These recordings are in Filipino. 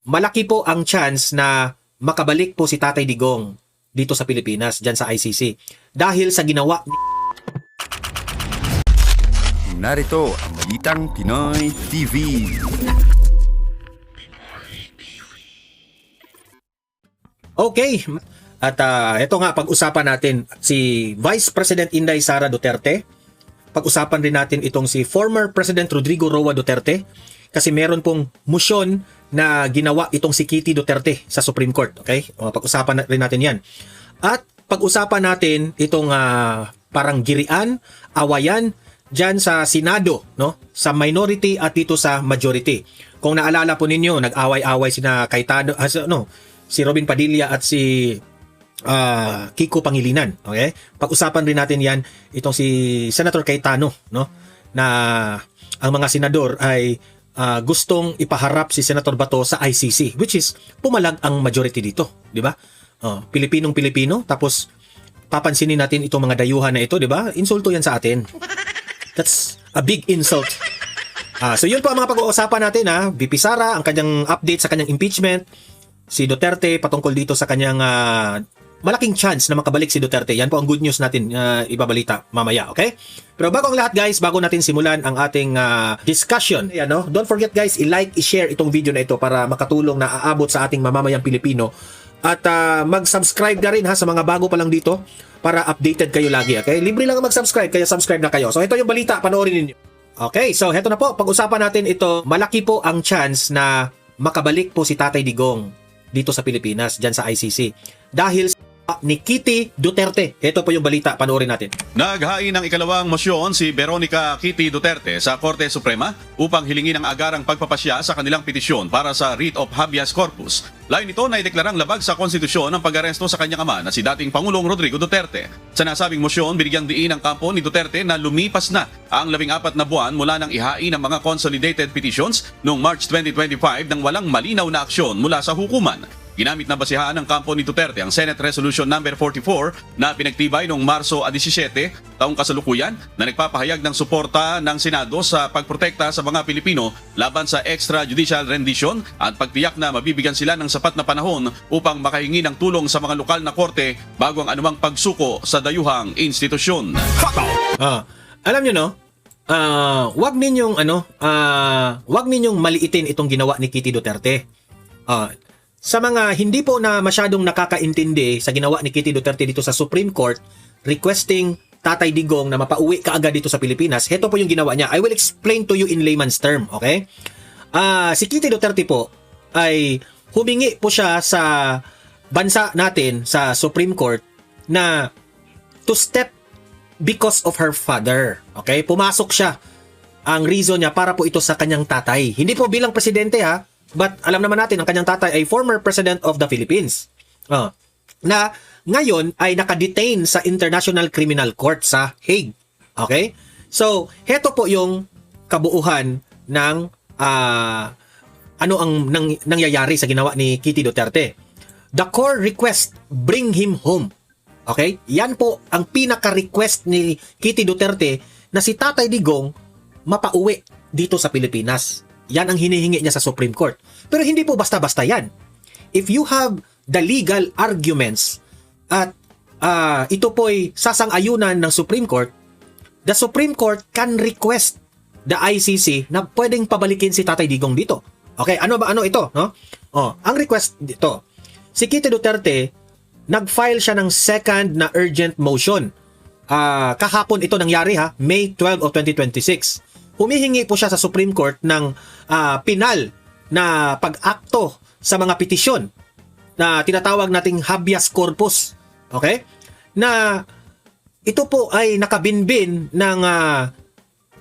malaki po ang chance na makabalik po si Tatay Digong dito sa Pilipinas, dyan sa ICC. Dahil sa ginawa ni... Narito ang Balitang Pinoy TV. Okay, at ito nga, pag-usapan natin si Vice President Inday Sara Duterte. Pag-usapan rin natin itong si former President Rodrigo Roa Duterte kasi meron pong motion na ginawa itong si Kitty Duterte sa Supreme Court. Okay? Pag-usapan rin natin yan. At pag-usapan natin itong parang girian, awayan dyan sa Senado, no? Sa minority at dito sa majority. Kung naalala po ninyo, nag-away-away sina Cayetano, si Robin Padilla at si Kiko Pangilinan. Okay? Pag-usapan rin natin yan itong si Senator Cayetano, no? Na ang mga senador ay gustong ipaharap si Senator Bato sa ICC, which is pumalag ang majority dito, di ba? Pilipinong-Pilipino, tapos papansinin natin itong mga dayuhan na ito, di ba? Insulto yan sa atin. That's a big insult. So yun po ang mga pag-uusapan natin, VP Sara, ang kanyang update sa kanyang impeachment, si Duterte patungkol dito sa kanyang malaking chance na makabalik si Duterte. Yan po ang good news natin ibabalita mamaya, okay? Pero bago ang lahat guys, bago natin simulan ang ating discussion, don't forget guys, i-like, i-share itong video na ito para makatulong na aabot sa ating mamamayang Pilipino. At mag-subscribe na rin sa mga bago pa lang dito para updated kayo lagi, okay? Libre lang mag-subscribe, kaya subscribe na kayo. So ito yung balita, panoorin ninyo. Okay, so heto na po, pag-usapan natin ito. Malaki po ang chance na makabalik po si Tatay Digong dito sa Pilipinas, dyan sa ICC. Dahil ni Kitty Duterte. Ito po yung balita, panoorin natin. Naghain ng ikalawang mosyon si Veronica Kitty Duterte sa Korte Suprema upang hilingin ang agarang pagpapasya sa kanilang petisyon para sa writ of habeas corpus. Layon nito na ideklarang labag sa konstitusyon ang pag-aresto sa kanyang ama na si dating Pangulong Rodrigo Duterte. Sa nasabing mosyon, binigyang diin ang kampo ni Duterte na lumipas na ang 14 na buwan mula nang ihain ang mga consolidated petitions noong March 2025 nang walang malinaw na aksyon mula sa hukuman. Ginamit na basihaan ng kampo ni Duterte ang Senate Resolution No. 44 na pinagtibay noong Marso 17, taong kasalukuyan, na nagpapahayag ng suporta ng Senado sa pagprotekta sa mga Pilipino laban sa extrajudicial rendition at pagtiyak na mabibigyan sila ng sapat na panahon upang makahingi ng tulong sa mga lokal na korte bago ang anumang pagsuko sa dayuhang institusyon. Alam nyo, no? Wag ninyong maliitin itong ginawa ni Kitty Duterte. Sa mga hindi po na masyadong nakakaintindi sa ginawa ni Kitty Duterte dito sa Supreme Court, requesting Tatay Digong na mapauwi kaagad dito sa Pilipinas, heto po yung ginawa niya. I will explain to you in layman's term, okay? Si Kitty Duterte po ay humingi po siya sa bansa natin sa Supreme Court na to step because of her father, okay? Pumasok siya. Ang reason niya para po ito sa kanyang tatay. Hindi po bilang presidente but alam naman natin, ang kanyang tatay ay former President of the Philippines. Na ngayon ay nakadetain sa International Criminal Court sa Hague. Okay? So, heto po yung kabuuhan ng ano ang nangyayari sa ginawa ni Kitty Duterte. The core request, bring him home. Okay? Yan po ang pinaka-request ni Kitty Duterte na si Tatay Digong mapauwi dito sa Pilipinas. Yan ang hinihingi niya sa Supreme Court. Pero hindi po basta-basta yan. If you have the legal arguments at ito po'y sasang-ayunan ng Supreme Court, the Supreme Court can request the ICC na pwedeng pabalikin si Tatay Digong dito. Okay, ano ito? No? Ang request dito, si Kitty Duterte, nag-file siya ng second na urgent motion. Kahapon ito nangyari May 12 of 2026. Humihingi po siya sa Supreme Court ng pinal na pag-akto sa mga petisyon na tinatawag nating habeas corpus. Okay? Na ito po ay nakabinbin ng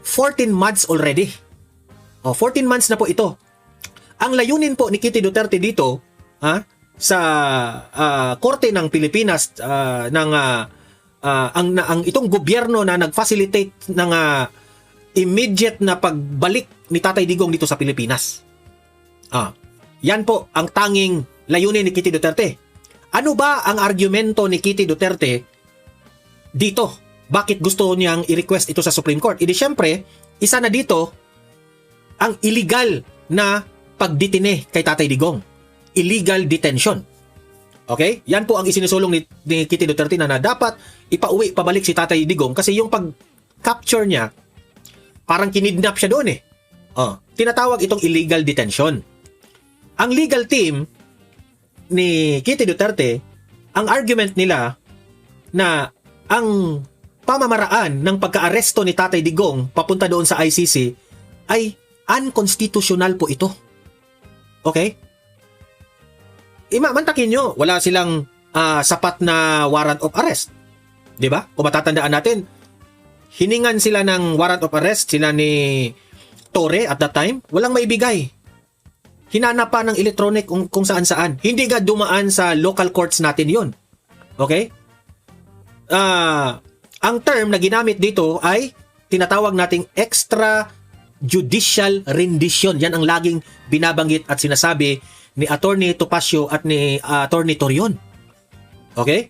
14 months already. 14 months na po ito. Ang layunin po ni Kitty Duterte dito sa Korte ng Pilipinas ang itong gobyerno na nag-facilitate ng immediate na pagbalik ni Tatay Digong dito sa Pilipinas. Yan po ang tanging layunin ni Kitty Duterte. Ano ba ang argumento ni Kitty Duterte dito? Bakit gusto niyang i-request ito sa Supreme Court? Idi syempre, isa na dito ang illegal na pagditine kay Tatay Digong. illegal detention. Okay? Yan po ang isinusulong ni Kitty Duterte na dapat ipauwi pabalik si Tatay Digong kasi yung pag-capture niya, parang kinidnap siya doon eh. Tinatawag itong illegal detention. Ang legal team ni Kitty Duterte, ang argument nila na ang pamamaraan ng pagka-aresto ni Tatay Digong papunta doon sa ICC ay unconstitutional po ito. Okay? Mantakin nyo, wala silang sapat na warrant of arrest. Diba? Kung matatandaan natin, hiningan sila ng warrant of arrest, sila ni Torre at that time, walang maibigay. Hinanap pa ng electronic kung saan-saan. Hindi nga dumaan sa local courts natin yon. Okay? Ang term na ginamit dito ay tinatawag nating extrajudicial rendition. Yan ang laging binabanggit at sinasabi ni Attorney Topacio at ni Attorney Torion. Okay?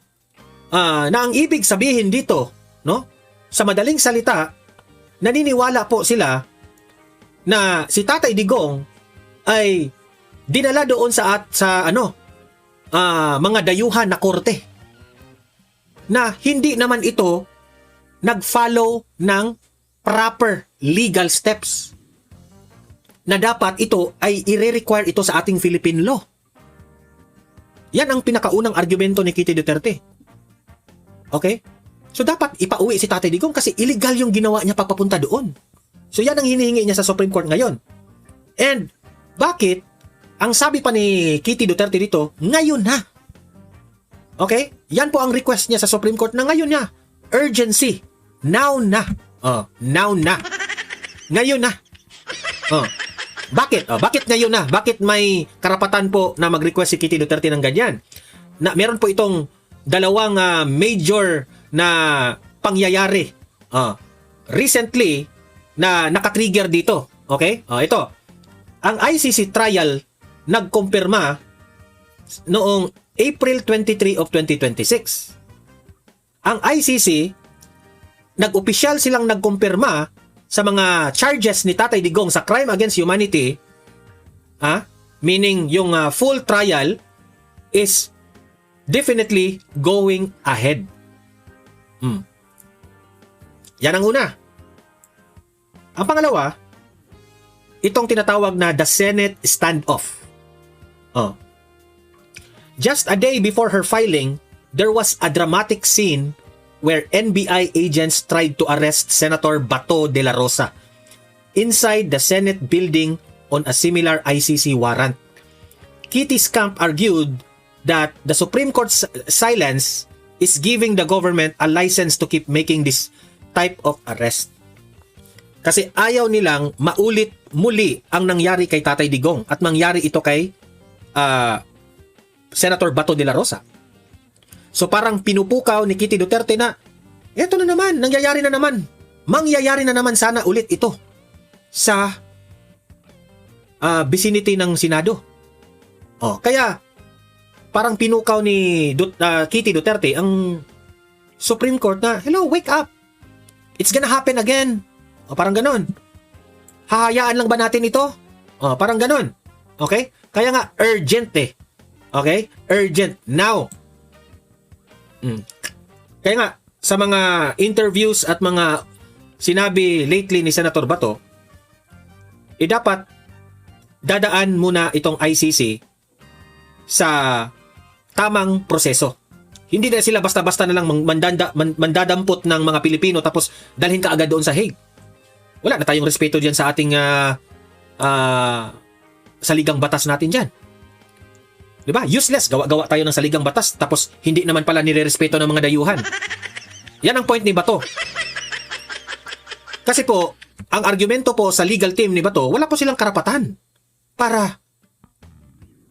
Na ang ibig sabihin dito, no? Sa madaling salita, naniniwala po sila na si Tatay Digong ay dinala doon sa mga dayuhan na korte na hindi naman ito nag-follow ng proper legal steps na dapat ito ay i-require ito sa ating Philippine law. Yan ang pinakaunang argumento ni Kitty Duterte. Okay? So dapat ipauwi si Tatay Digong kasi illegal yung ginawa niya papapunta doon. So yan ang hinihingi niya sa Supreme Court ngayon. And bakit? Ang sabi pa ni Kitty Duterte dito, ngayon na. Okay? Yan po ang request niya sa Supreme Court na ngayon na. Urgency. Now na. Now na. Ngayon na. Bakit? Bakit ngayon na? Bakit may karapatan po na mag-request si Kitty Duterte ng ganyan? Meron po itong dalawang major na pangyayari. Recently, na nakatrigger dito. Okay? Ito. Ang ICC trial nagkumpirma noong April 23 of 2026. Ang ICC, nag-opisyal silang nagkumpirma sa mga charges ni Tatay Digong sa crime against humanity, meaning yung full trial is definitely going ahead. Yan ang una. Ang pangalawa, itong tinatawag na the Senate standoff. Just a day before her filing, there was a dramatic scene where NBI agents tried to arrest Senator Bato de la Rosa inside the Senate building on a similar ICC warrant. Kitty's camp argued that the Supreme Court's silence is giving the government a license to keep making this type of arrest. Kasi ayaw nilang maulit muli ang nangyari kay Tatay Digong at mangyari ito kay Senator Bato de la Rosa. So parang pinupukaw ni Kitty Duterte na eto na naman, nangyayari na naman. Mangyayari na naman sana ulit ito sa vicinity ng Senado. Kaya parang pinukaw ni Kitty Duterte ang Supreme Court na, hello, wake up. It's gonna happen again. Parang ganon. Hahayaan lang ba natin ito? Parang ganon. Okay? Kaya nga, urgent eh. Okay? Urgent. Now. Kaya nga, sa mga interviews at mga sinabi lately ni Senator Bato, dapat dadaan muna itong ICC sa tamang proseso. Hindi na sila basta-basta na lang mandadampot ng mga Pilipino tapos dalhin ka agad doon sa Hague. Wala na tayong respeto diyan sa ating saligang batas natin diyan. 'Di ba? Useless gawa-gawa tayo ng saligang batas tapos hindi naman pala nirerespeto ng mga dayuhan. Yan ang point ni Bato. Kasi po, ang argumento po sa legal team ni Bato, wala po silang karapatan para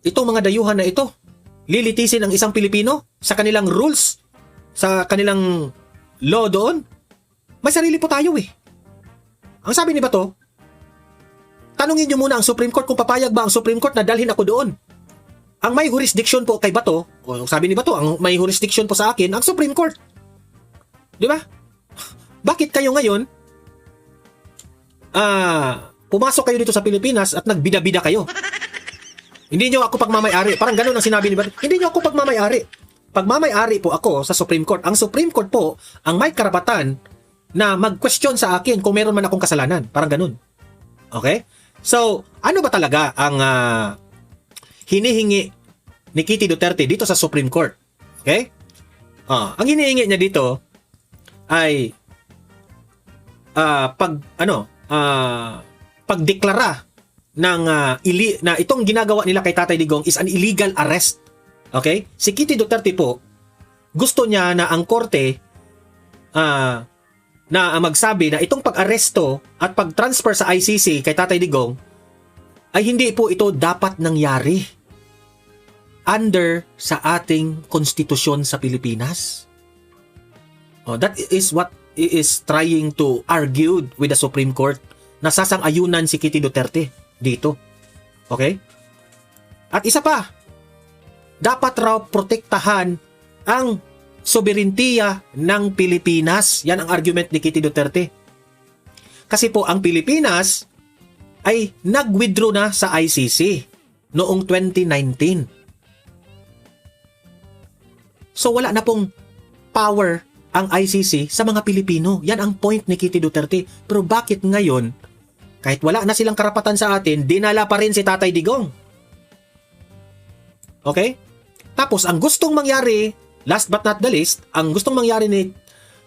itong mga dayuhan na ito lilitisin ang isang Pilipino sa kanilang rules, sa kanilang law doon. May sarili po tayo eh. Ang sabi ni Bato, tanungin nyo muna ang Supreme Court kung papayag ba ang Supreme Court na dalhin ako doon. Ang may jurisdiction po kay Bato, o sabi ni Bato, ang may jurisdiction po sa akin, ang Supreme Court. Di ba? Bakit kayo ngayon, pumasok kayo dito sa Pilipinas at nagbida-bida kayo? Hindi nyo ako pagmamayari. Parang ganun ang sinabi ni Bato. Hindi nyo ako pagmamayari. Pagmamayari po ako sa Supreme Court. Ang Supreme Court po ang may karapatan na mag-question sa akin kung meron man akong kasalanan. Parang ganun. Okay? So, ano ba talaga ang hinihingi ni Kitty Duterte dito sa Supreme Court? Okay? Ang hinihingi niya dito ay pagdeklara ng na itong ginagawa nila kay Tatay Digong is an illegal arrest. Okay? Si Kitty Duterte po gusto niya na ang korte na magsabi na itong pag-aresto at pag-transfer sa ICC kay Tatay Digong ay hindi po ito dapat nangyari under sa ating konstitusyon sa Pilipinas. That is what he is trying to argue with the Supreme Court. Nasasang-ayunan si Kitty Duterte dito. Okay? At isa pa, dapat raw protektahan ang soberentiya ng Pilipinas. Yan ang argument ni Kitty Duterte. Kasi po ang Pilipinas ay nag-withdraw na sa ICC noong 2019. So wala na pong power ang ICC sa mga Pilipino. Yan ang point ni Kitty Duterte. Pero bakit ngayon, kahit wala na silang karapatan sa atin, dinala pa rin si Tatay Digong? Okay? Tapos ang gustong mangyari, last but not the least, ang gustong mangyari ni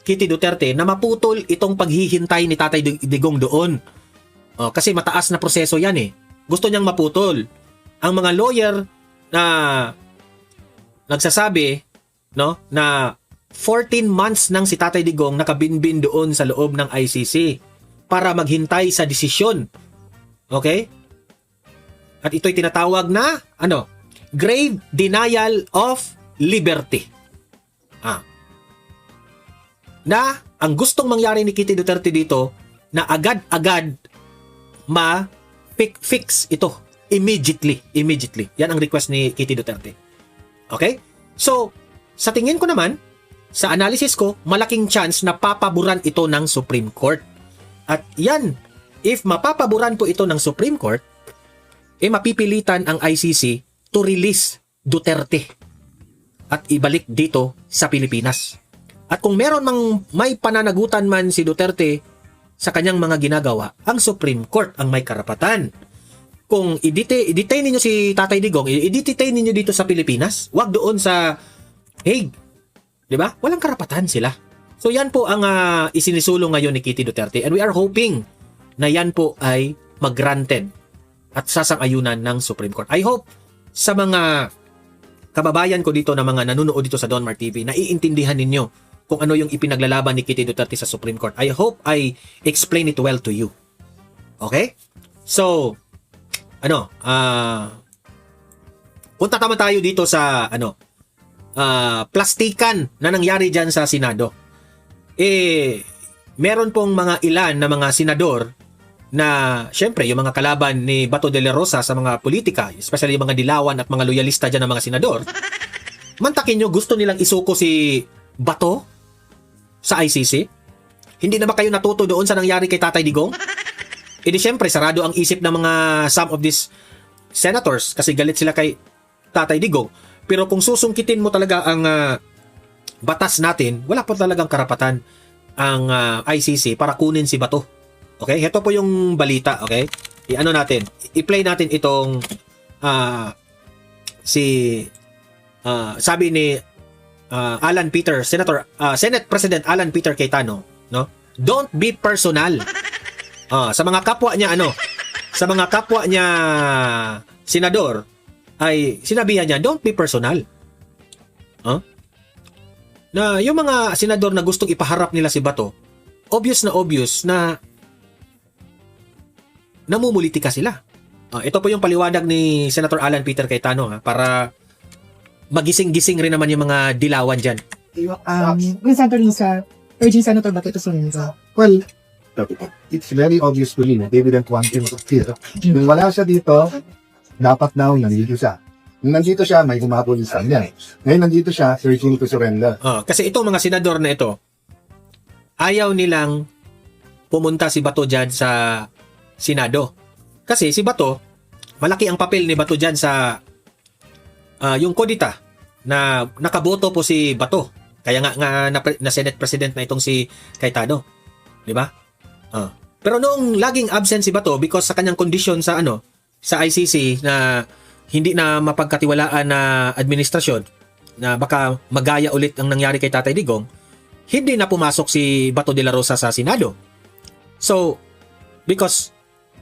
Kitty Duterte na maputol itong paghihintay ni Tatay Digong doon. Kasi mataas na proseso yan eh. Gusto niyang maputol. Ang mga lawyer na nagsasabi na 14 months nang si Tatay Digong nakabinbin doon sa loob ng ICC para maghintay sa desisyon. Okay? At ito'y tinatawag na grave denial of liberty. Na ang gustong mangyari ni Kitty Duterte dito na agad-agad ma-fix ito immediately. Yan ang request ni Kitty Duterte. Okay? So, sa tingin ko naman, sa analysis ko, malaking chance na papaboran ito ng Supreme Court. At yan, if mapapaboran po ito ng Supreme Court, mapipilitan ang ICC to release Duterte at ibalik dito sa Pilipinas. At kung meron mang may pananagutan man si Duterte sa kanyang mga ginagawa, ang Supreme Court ang may karapatan. Kung i-detain ninyo si Tatay Digong, i-detain ninyo dito sa Pilipinas, wag doon sa Hague. 'Di ba? Walang karapatan sila. So yan po ang isinisulong ngayon ni Kitty Duterte, and we are hoping na yan po ay mag-granted at sasang-ayunan ng Supreme Court. I hope sa mga kababayan ko dito na mga nanonood dito sa Donmar TV, naiintindihan ninyo kung ano yung ipinaglalaban ni Kitty Duterte sa Supreme Court. I hope I explain it well to you. Okay? So, punta naman tayo dito sa plastikan na nangyari dyan sa Senado. Meron pong mga ilan na mga senador na syempre yung mga kalaban ni Bato de la Rosa sa mga politika, especially yung mga dilawan at mga loyalista dyan ng mga senador, mantakin nyo, gusto nilang isuko si Bato sa ICC? Hindi na ba kayo natuto doon sa nangyari kay Tatay Digong? Di syempre, sarado ang isip ng mga some of these senators kasi galit sila kay Tatay Digong. Pero kung susungkitin mo talaga ang batas natin, wala po talagang karapatan ang ICC para kunin si Bato. Okay? Ito po yung balita. Okay? I-play natin itong sabi ni Alan Peter, Senate President Alan Peter Cayetano, no? Don't be personal. Sa mga kapwa niya sa mga kapwa niya senador ay sinabihan niya, don't be personal. Na yung mga senador na gustong ipaharap nila si Bato, obvious na namumulitika sila. Ito po yung paliwanag ni Senator Alan Peter Cayetano para magising-gising rin naman yung mga dilawan dyan. Senator Lisa, urging Senator Bato to sumunod. Well, it's very obvious to me na they didn't want him to appear. Kung wala siya dito, dapat now nandito siya. Nung nandito siya, may humabol sa kanya. Ngayon nandito siya, searching to surrender. Kasi itong mga senador na ito, ayaw nilang pumunta si Bato dyan sa Senado. Kasi si Bato, malaki ang papel ni Bato dyan sa yung kodita na nakaboto po si Bato. Kaya nga na Senate President na itong si Cayetano. Di ba? Pero noong laging absent si Bato because sa kanyang kondisyon sa sa ICC na hindi na mapagkatiwalaan na administrasyon na baka magaya ulit ang nangyari kay Tatay Digong, hindi na pumasok si Bato de la Rosa sa Senado. So, because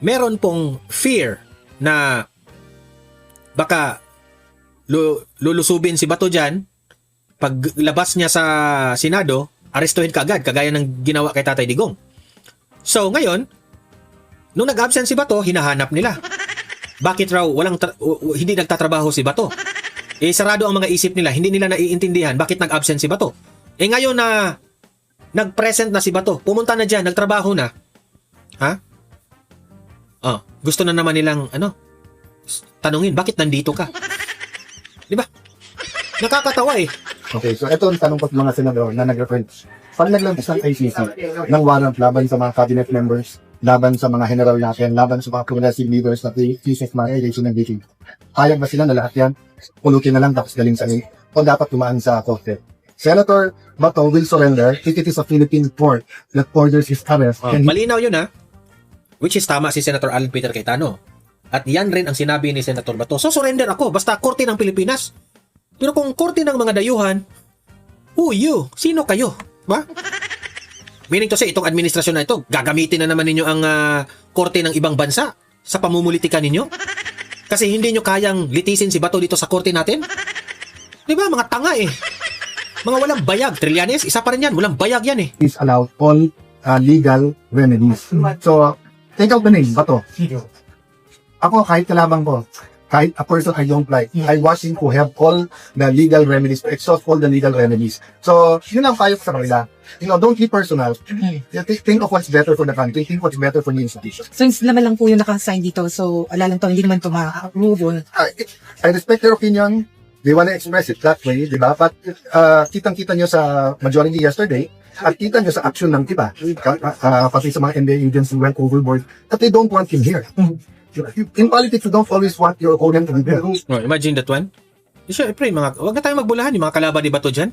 meron pong fear na baka lulusubin si Bato dyan, paglabas niya sa Senado, arestuhin kaagad, kagaya ng ginawa kay Tatay Digong. So, ngayon, nung nag-absent si Bato, hinahanap nila. Bakit raw hindi nagtatrabaho si Bato? Sarado ang mga isip nila, hindi nila naiintindihan bakit nag-absent si Bato. Ngayon na nag-present na si Bato, pumunta na dyan, nagtrabaho na. Ha? Gusto na naman nilang, tanungin, bakit nandito ka? Di ba? Nakakatawa eh. Okay, so ito ang tanong ko sa mga senador na nag-refer. Pag naglabas ng ICC ng warrant laban sa mga cabinet members, laban sa mga general natin, laban sa mga progressive leaders na thesis mga election ng meeting, hayag ba sila na lahat yan? Pulutin na lang tapos galing sa o dapat tumaan sa korte? Senator Bato will surrender if it is a Philippine court that orders his arrest. Malinaw yun which is tama si Senator Alan Peter Cayetano. At yan rin ang sinabi ni Senator Bato. So surrender ako, basta korte ng Pilipinas. Pero kung korte ng mga dayuhan, who you? Sino kayo? Ba? Meaning to say, itong administrasyon na ito, gagamitin na naman ninyo ang korte ng ibang bansa sa pamumulitika ninyo? Kasi hindi nyo kayang litisin si Bato dito sa korte natin? Di ba? Mga tanga eh. Mga walang bayag. Trillanes, isa pa rin yan. Walang bayag yan eh. Is allowed all legal remedies. So, take out the name, Bato. Ako, kahit kalabang ko, kahit a person I don't like, I want him to have all the legal remedies, to exhaust all the legal remedies. So, yun ang payo ko sa kanila. Don't be personal. Think of what's better for the country. Think what's better for the institution. Since naman lang po yung nakasign dito, so ala lang to, hindi naman to ma-approve. I respect their opinion. They want to express it that way, di ba? But kitang-kita nyo sa majority yesterday, at kita nyo sa action ng iba, pati sa mga NBA agents who went overboard, that they don't want him here. In politics, you don't always want your opponent to be there. Imagine that one. Siyempre, wag na tayong magbulahan yung mga kalaban ni Bato dyan.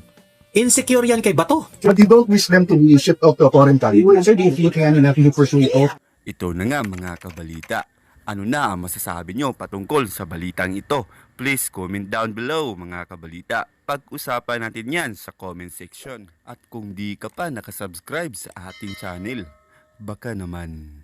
Insecure yan kay Bato. But you don't wish them to be shipped off to a foreign country. Sir, do you think na pursue it off? Ito na nga mga kabalita. Ano na ang masasabi nyo patungkol sa balitang ito? Please comment down below mga kabalita. Pag-usapan natin yan sa comment section. At kung di ka pa nakasubscribe sa ating channel, baka naman